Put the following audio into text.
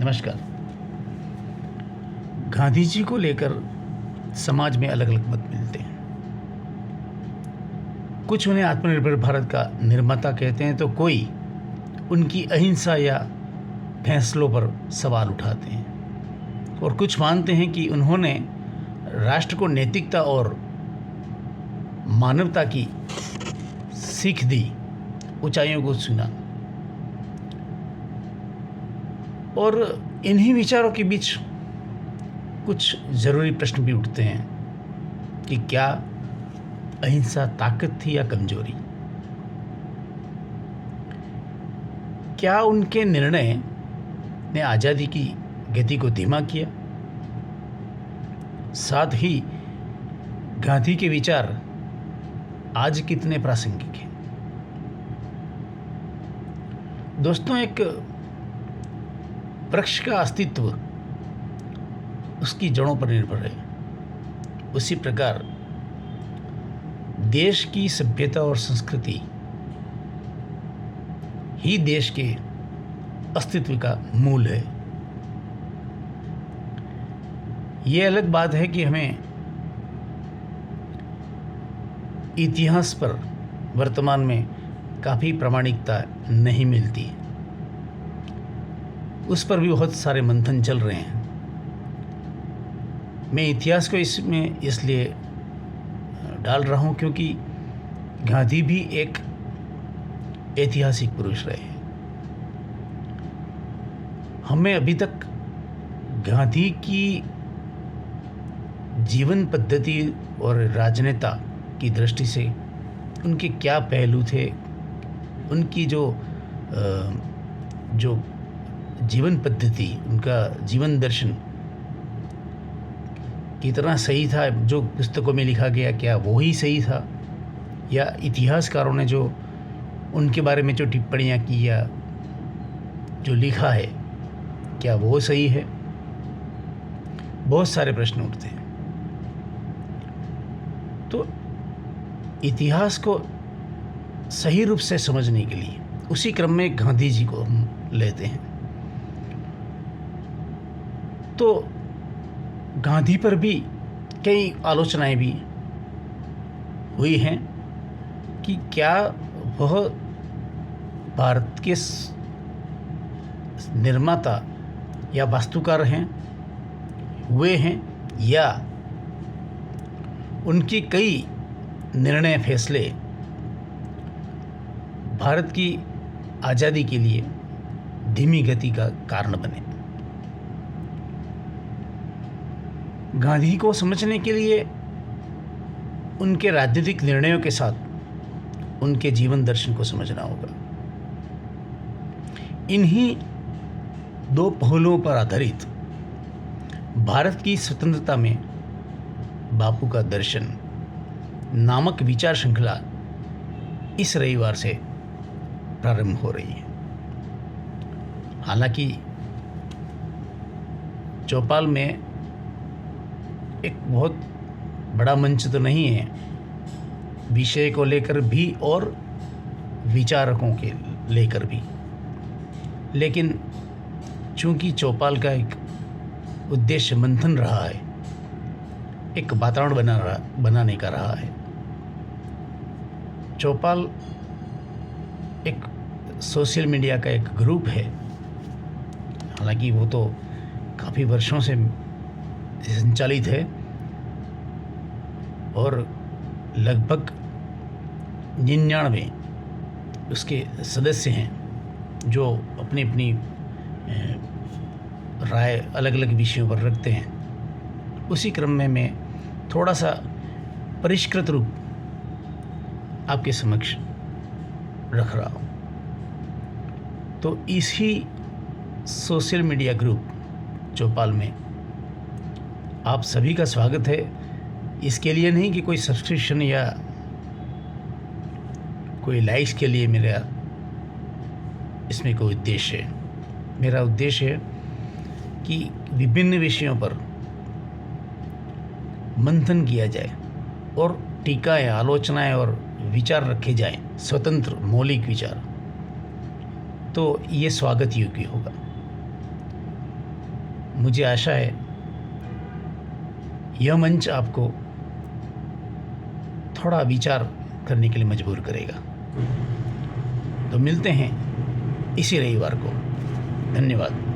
नमस्कार। गांधी जी को लेकर समाज में अलग अलग मत मिलते हैं। कुछ उन्हें आत्मनिर्भर भारत का निर्माता कहते हैं तो कोई उनकी अहिंसा या फैसलों पर सवाल उठाते हैं और कुछ मानते हैं कि उन्होंने राष्ट्र को नैतिकता और मानवता की सीख दी, ऊंचाइयों को छूना। और इन्हीं विचारों के बीच कुछ ज़रूरी प्रश्न भी उठते हैं कि क्या अहिंसा ताकत थी या कमजोरी? क्या उनके निर्णय ने आज़ादी की गति को धीमा किया? साथ ही गांधी के विचार आज कितने प्रासंगिक हैं? दोस्तों, एक वृक्ष का अस्तित्व उसकी जड़ों पर निर्भर है। उसी प्रकार देश की सभ्यता और संस्कृति ही देश के अस्तित्व का मूल है। ये अलग बात है कि हमें इतिहास पर वर्तमान में काफ़ी प्रामाणिकता नहीं मिलती। उस पर भी बहुत सारे मंथन चल रहे हैं। मैं इतिहास को इसमें इसलिए डाल रहा हूँ क्योंकि गांधी भी एक ऐतिहासिक पुरुष रहे हैं। हमें अभी तक गांधी की जीवन पद्धति और राजनेता की दृष्टि से उनके क्या पहलू थे, उनकी जो जीवन पद्धति, उनका जीवन दर्शन कितना सही था, जो पुस्तकों में लिखा गया क्या वो ही सही था, या इतिहासकारों ने जो उनके बारे में जो टिप्पणियाँ की या जो लिखा है क्या वो सही है? बहुत सारे प्रश्न उठते हैं। तो इतिहास को सही रूप से समझने के लिए उसी क्रम में गांधी जी को हम लेते हैं। तो गांधी पर भी कई आलोचनाएं भी हुई हैं कि क्या वह भारत के निर्माता या वास्तुकार हुए हैं या उनकी कई निर्णय फैसले भारत की आज़ादी के लिए धीमी गति का कारण बने। गांधी को समझने के लिए उनके राजनीतिक निर्णयों के साथ उनके जीवन दर्शन को समझना होगा। इन्हीं दो पहलुओं पर आधारित भारत की स्वतंत्रता में बापू का दर्शन नामक विचार श्रृंखला इस रविवार से प्रारंभ हो रही है। हालांकि चौपाल में एक बहुत बड़ा मंच तो नहीं है विषय को लेकर भी और विचारकों के लेकर भी, लेकिन चूंकि चौपाल का एक उद्देश्य मंथन रहा है, एक वातावरण बनाने का रहा है। चौपाल एक सोशल मीडिया का एक ग्रुप है। हालांकि वो तो काफ़ी वर्षों से संचालित है और लगभग 99 उसके सदस्य हैं जो अपनी अपनी राय अलग अलग विषयों पर रखते हैं। उसी क्रम में मैं थोड़ा सा परिष्कृत रूप आपके समक्ष रख रहा हूँ। तो इसी सोशल मीडिया ग्रुप चौपाल में आप सभी का स्वागत है। इसके लिए नहीं कि कोई सब्सक्रिप्शन या कोई लाइक्स के लिए मेरा इसमें कोई उद्देश्य है। मेरा उद्देश्य है कि विभिन्न विषयों पर मंथन किया जाए और टीकाएं, आलोचनाएं और विचार रखे जाएं, स्वतंत्र मौलिक विचार। तो ये स्वागत योग्य होगा। मुझे आशा है यह मंच आपको थोड़ा विचार करने के लिए मजबूर करेगा। तो मिलते हैं इसी रविवार को। धन्यवाद।